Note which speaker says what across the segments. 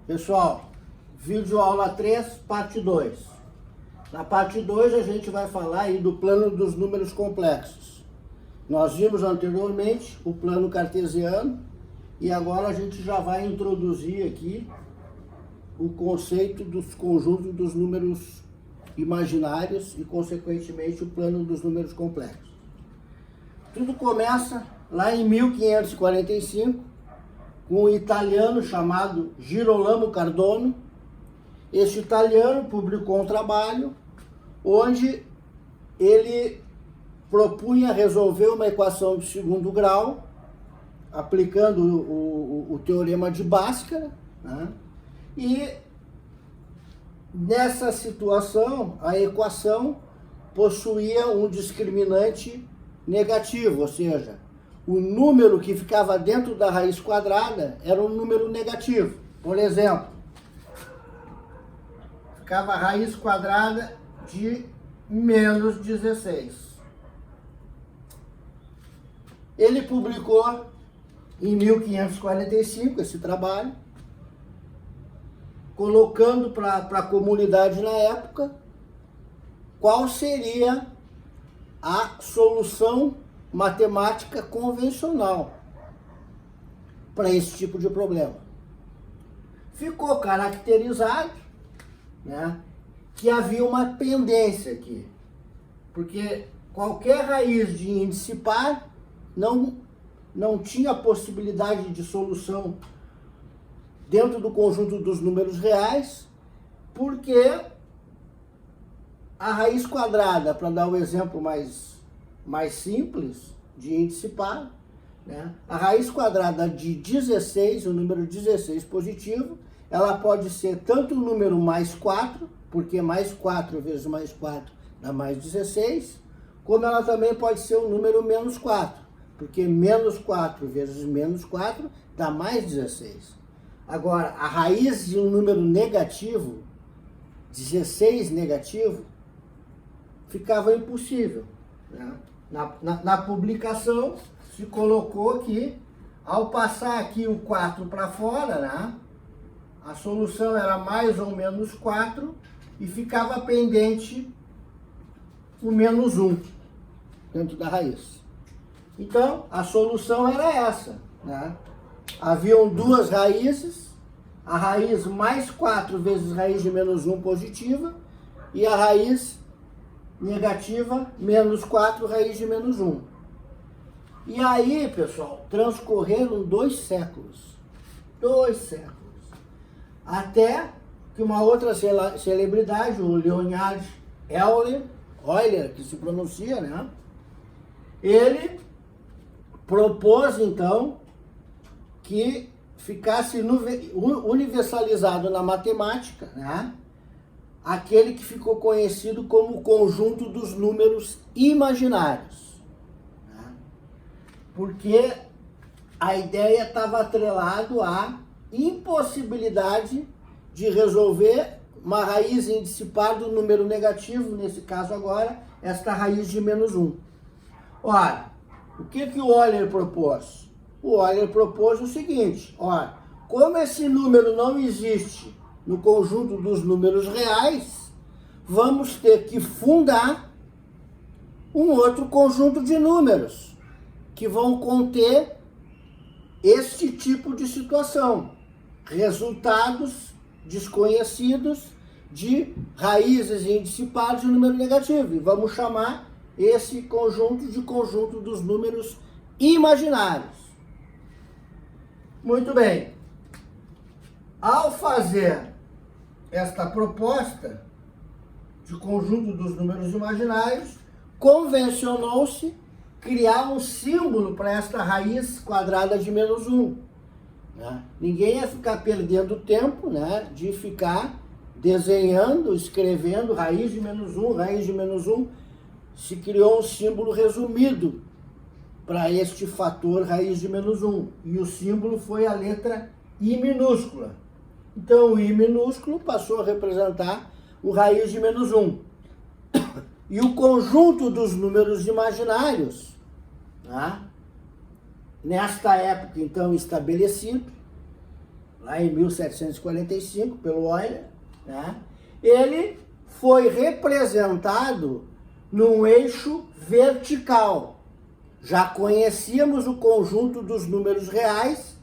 Speaker 1: Pessoal, vídeo aula 3, parte 2. Na parte 2 a gente vai falar aí do plano dos números complexos. Nós vimos anteriormente o plano cartesiano e agora a gente já vai introduzir aqui o conceito dos conjuntos dos números imaginários e, consequentemente, o plano dos números complexos. Tudo começa lá em 1545, com um italiano chamado Girolamo Cardano. Este italiano publicou um trabalho onde ele propunha resolver uma equação de segundo grau, aplicando o teorema de Bhaskara, né? E nessa situação, a equação possuía um discriminante negativo, ou seja, o número que ficava dentro da raiz quadrada era um número negativo. Por exemplo, ficava a raiz quadrada de menos 16. Ele publicou em 1545 esse trabalho, colocando para a comunidade na época qual seria a solução matemática convencional para esse tipo de problema. Ficou caracterizado, né, que havia uma pendência aqui, porque qualquer raiz de índice par não tinha possibilidade de solução dentro do conjunto dos números reais, porque a raiz quadrada, para dar o exemplo mais simples de índice par, né, a raiz quadrada de 16, o número 16 positivo, ela pode ser tanto o número mais 4, porque mais 4 vezes mais 4 dá mais 16, como ela também pode ser o número menos 4, porque menos 4 vezes menos 4 dá mais 16. Agora, a raiz de um número negativo, 16 negativo, ficava impossível, né? Na publicação se colocou que, ao passar aqui o 4 para fora, né, a solução era mais ou menos 4 e ficava pendente o menos 1 dentro da raiz. Então, a solução era essa, né? Haviam duas raízes, a raiz mais 4 vezes raiz de menos 1 positiva e a raiz negativa menos 4 raiz de menos 1. E aí, pessoal, transcorreram 2 séculos. 2 séculos. Até que uma outra celebridade, o Leonhard Euler, que se pronuncia, né? Ele propôs, então, que ficasse universalizado na matemática, né, aquele que ficou conhecido como o conjunto dos números imaginários, né, porque a ideia estava atrelado à impossibilidade de resolver uma raiz índice par do número negativo, nesse caso agora, esta raiz de menos 1. Ora, o que o Euler propôs? O Euler propôs o seguinte: olha, como esse número não existe no conjunto dos números reais, vamos ter que fundar um outro conjunto de números que vão conter este tipo de situação, resultados desconhecidos de raízes índice par de número negativo, e vamos chamar esse conjunto de conjunto dos números imaginários. Muito bem. Ao fazer esta proposta de conjunto dos números imaginários, convencionou-se criar um símbolo para esta raiz quadrada de menos 1. Né? Ninguém ia ficar perdendo tempo, né, de ficar desenhando, escrevendo raiz de menos 1, raiz de menos 1. Se criou um símbolo resumido para este fator raiz de menos 1. E o símbolo foi a letra I minúscula. Então, o I minúsculo passou a representar o raiz de menos 1. E o conjunto dos números imaginários, né, nesta época, então, estabelecido, lá em 1745, pelo Euler, né? Ele foi representado num eixo vertical. Já conhecíamos o conjunto dos números reais,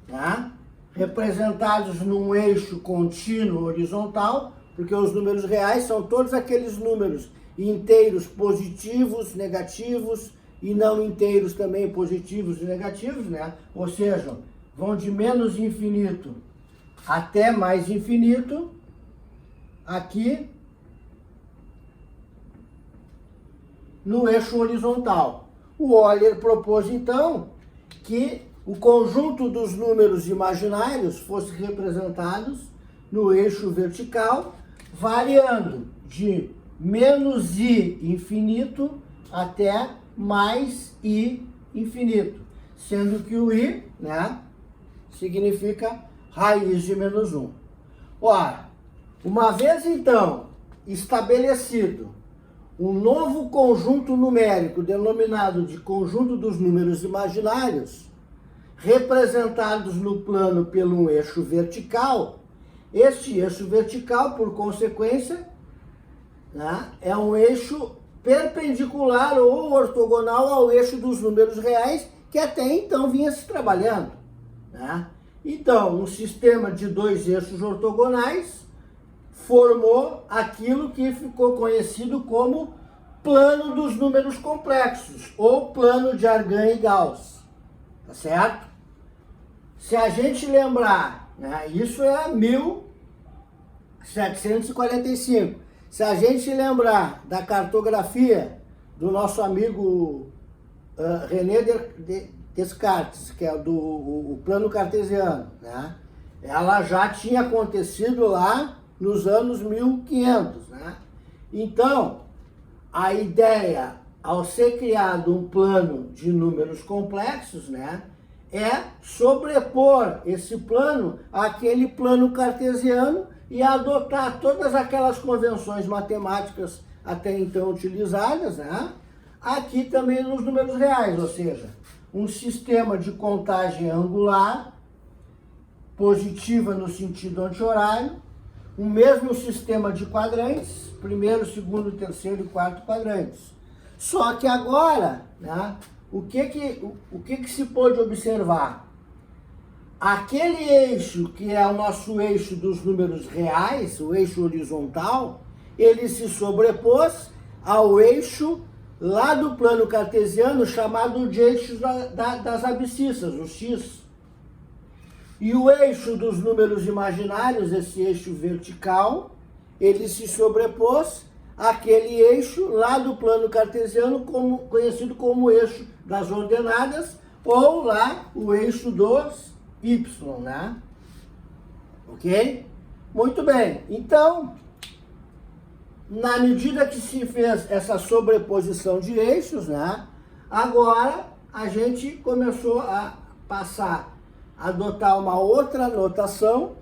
Speaker 1: né? Representados num eixo contínuo horizontal, porque os números reais são todos aqueles números inteiros positivos, negativos, e não inteiros também positivos e negativos, né? Ou seja, vão de menos infinito até mais infinito, aqui no eixo horizontal. O Euler propôs, então, que o conjunto dos números imaginários fosse representados no eixo vertical, variando de menos i infinito até mais i infinito, sendo que o i, né, significa raiz de menos 1. Ora, uma vez então estabelecido um novo conjunto numérico denominado de conjunto dos números imaginários, representados no plano pelo eixo vertical, este eixo vertical, por consequência, né, é um eixo perpendicular ou ortogonal ao eixo dos números reais, que até então vinha se trabalhando, né? Então, um sistema de dois eixos ortogonais formou aquilo que ficou conhecido como plano dos números complexos, ou plano de Argand e Gauss, tá certo? Se a gente lembrar, né, isso é 1745, se a gente lembrar da cartografia do nosso amigo René Descartes, que é o plano cartesiano, né? Ela já tinha acontecido lá nos anos 1500, né? Então, a ideia, ao ser criado um plano de números complexos, né, é sobrepor esse plano àquele plano cartesiano e adotar todas aquelas convenções matemáticas até então utilizadas, né, aqui também nos números reais, ou seja, um sistema de contagem angular, positiva no sentido anti-horário, o mesmo sistema de quadrantes, primeiro, segundo, terceiro e quarto quadrantes. Só que agora, né, o que se pôde observar? Aquele eixo que é o nosso eixo dos números reais, o eixo horizontal, ele se sobrepôs ao eixo lá do plano cartesiano chamado de eixo das abscissas, o x. E o eixo dos números imaginários, esse eixo vertical, ele se sobrepôs àquele eixo lá do plano cartesiano, conhecido como eixo das ordenadas, ou lá o eixo dos y, né? Ok? Muito bem. Então, na medida que se fez essa sobreposição de eixos, né, agora a gente começou a passar a adotar uma outra notação,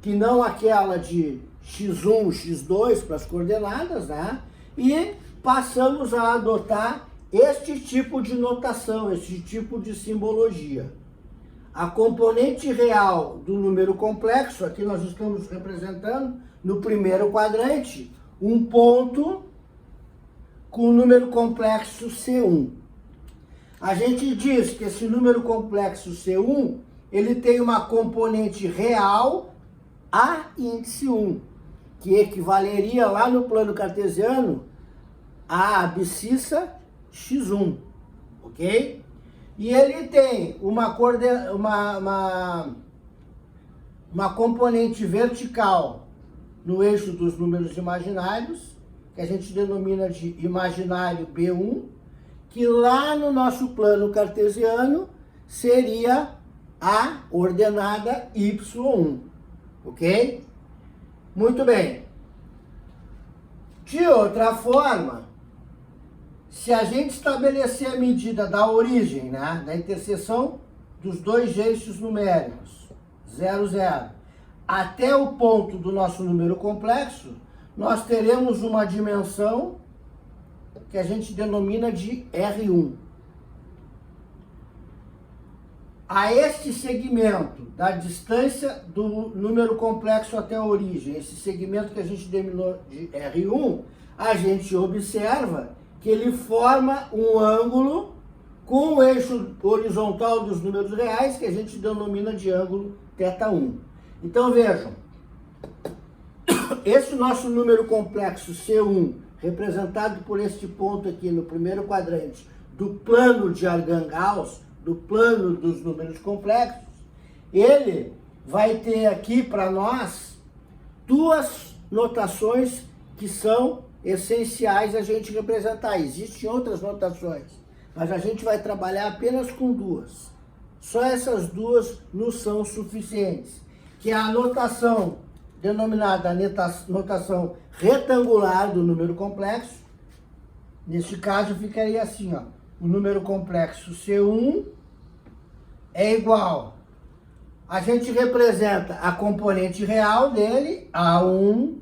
Speaker 1: que não aquela de x1, x2 para as coordenadas, né, e passamos a adotar este tipo de notação, este tipo de simbologia. A componente real do número complexo, aqui nós estamos representando no primeiro quadrante, um ponto com o número complexo C1. A gente diz que esse número complexo C1, ele tem uma componente real A índice 1, que equivaleria lá no plano cartesiano a abscissa x1, ok? E ele tem uma componente vertical no eixo dos números imaginários, que a gente denomina de imaginário B1, que lá no nosso plano cartesiano seria a ordenada y1, ok? Muito bem. De outra forma, se a gente estabelecer a medida da origem, né, da interseção dos dois eixos numéricos, 0, 0, até o ponto do nosso número complexo, nós teremos uma dimensão que a gente denomina de R1. a este segmento da distância do número complexo até a origem, esse segmento que a gente denominou de R1, a gente observa que ele forma um ângulo com o eixo horizontal dos números reais, que a gente denomina de ângulo θ1. Então vejam, esse nosso número complexo C1, representado por este ponto aqui no primeiro quadrante do plano de Argand-Gauss, do plano dos números complexos, ele vai ter aqui para nós duas notações que são essenciais a gente representar. Existem outras notações, mas a gente vai trabalhar apenas com duas. Só essas duas nos são suficientes, que é a notação denominada notação retangular do número complexo. Neste caso ficaria assim, ó, o número complexo C1 é igual, a gente representa a componente real dele, A1,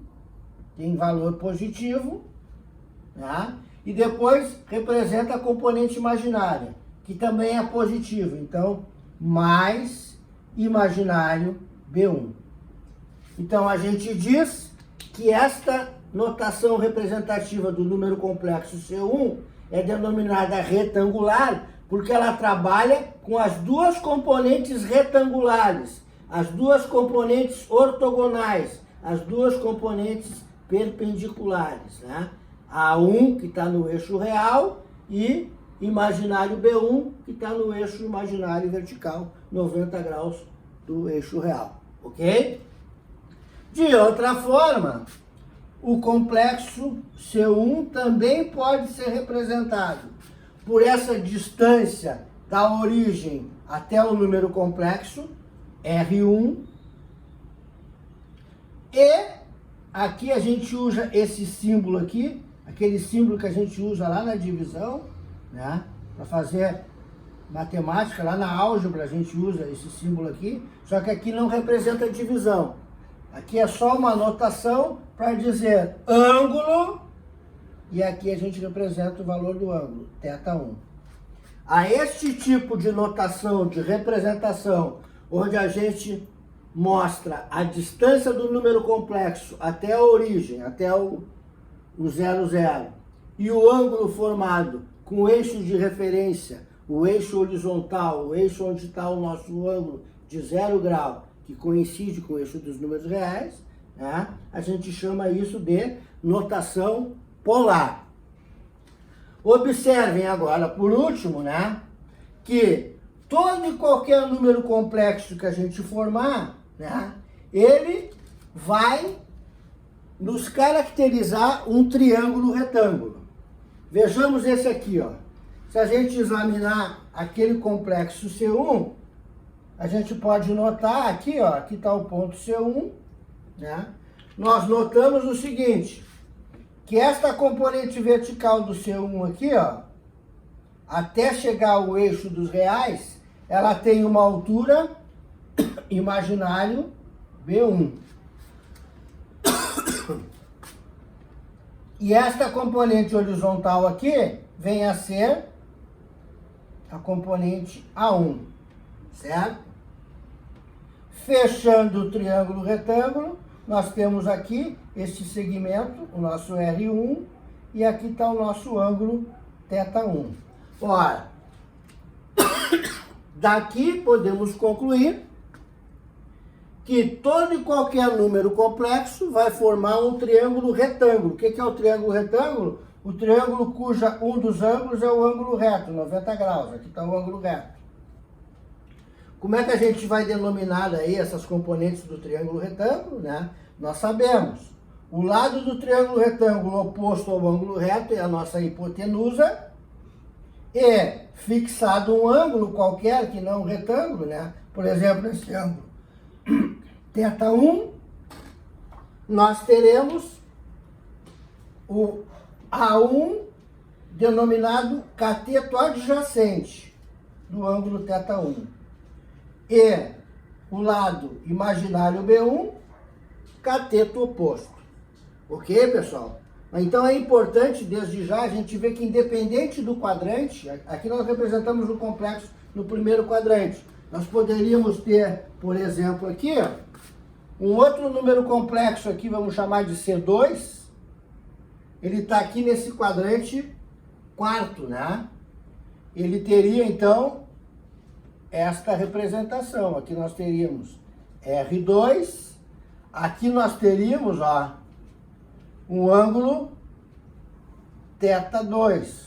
Speaker 1: tem valor positivo, tá? E depois representa a componente imaginária, que também é positivo, então, mais imaginário B1. Então, a gente diz que esta notação representativa do número complexo C1 é denominada retangular, porque ela trabalha com as duas componentes retangulares, as duas componentes ortogonais, as duas componentes perpendiculares, né? A1, que está no eixo real, e imaginário B1, que está no eixo imaginário vertical, 90 graus do eixo real, ok? De outra forma, o complexo C1 também pode ser representado por essa distância da origem até o número complexo, R1, e aqui a gente usa esse símbolo aqui, aquele símbolo que a gente usa lá na divisão, né, para fazer matemática, lá na álgebra a gente usa esse símbolo aqui, só que aqui não representa divisão. Aqui é só uma notação para dizer ângulo, e aqui a gente representa o valor do ângulo, θ1. A este tipo de notação, de representação, onde a gente mostra a distância do número complexo até a origem, até o 00, e o ângulo formado com o eixo de referência, o eixo horizontal, o eixo onde está o nosso ângulo de 0 grau, que coincide com o eixo dos números reais, né? A gente chama isso de notação polar. Observem agora, por último, né, que todo e qualquer número complexo que a gente formar, né, ele vai nos caracterizar um triângulo retângulo. Vejamos esse aqui, ó. Se a gente examinar aquele complexo C1, a gente pode notar aqui, ó, aqui está o ponto C1, né? Nós notamos o seguinte, que esta componente vertical do C1 aqui, ó, até chegar ao eixo dos reais, ela tem uma altura imaginário B1. E esta componente horizontal aqui vem a ser a componente A1, certo? Fechando o triângulo retângulo, nós temos aqui este segmento, o nosso R1, e aqui está o nosso ângulo θ1. Ora, daqui podemos concluir que todo e qualquer número complexo vai formar um triângulo retângulo. O que é o triângulo retângulo? O triângulo cuja um dos ângulos é o ângulo reto, 90 graus. Aqui está o ângulo reto. Como é que a gente vai denominar aí essas componentes do triângulo retângulo, né? Nós sabemos. O lado do triângulo retângulo oposto ao ângulo reto é a nossa hipotenusa. E fixado um ângulo qualquer que não um retângulo, né? Por exemplo, esse ângulo θ1, nós teremos o A1 denominado cateto adjacente do ângulo θ1. E o lado imaginário B1, cateto oposto. Ok, pessoal? Então é importante, desde já, a gente ver que independente do quadrante, aqui nós representamos o complexo no primeiro quadrante, Nós poderíamos ter, por exemplo, aqui, ó, um outro número complexo aqui, vamos chamar de C2. Ele está aqui nesse quadrante quarto, né? Ele teria, então, esta representação. Aqui nós teríamos R2. Aqui nós teríamos, ó, um ângulo θ2.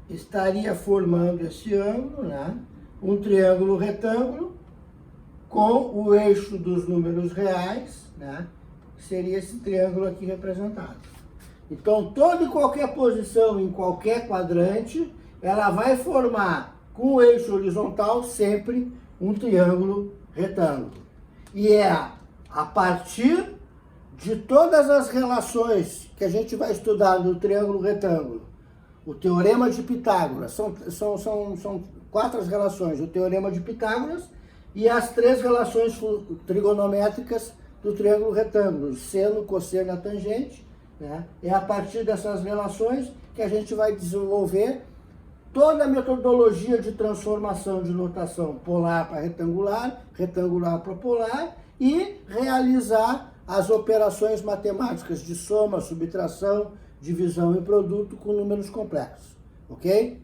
Speaker 1: Estaria formando esse ângulo, né? Um triângulo retângulo com o eixo dos números reais, né? Seria esse triângulo aqui representado. Então, toda e qualquer posição em qualquer quadrante, ela vai formar com o eixo horizontal sempre um triângulo retângulo. E é a partir de todas as relações que a gente vai estudar no triângulo retângulo, o teorema de Pitágoras, são 4 as relações, o teorema de Pitágoras e as 3 relações trigonométricas do triângulo retângulo, seno, cosseno e a tangente, né? É a partir dessas relações que a gente vai desenvolver toda a metodologia de transformação de notação polar para retangular, retangular para polar e realizar as operações matemáticas de soma, subtração, divisão e produto com números complexos, ok?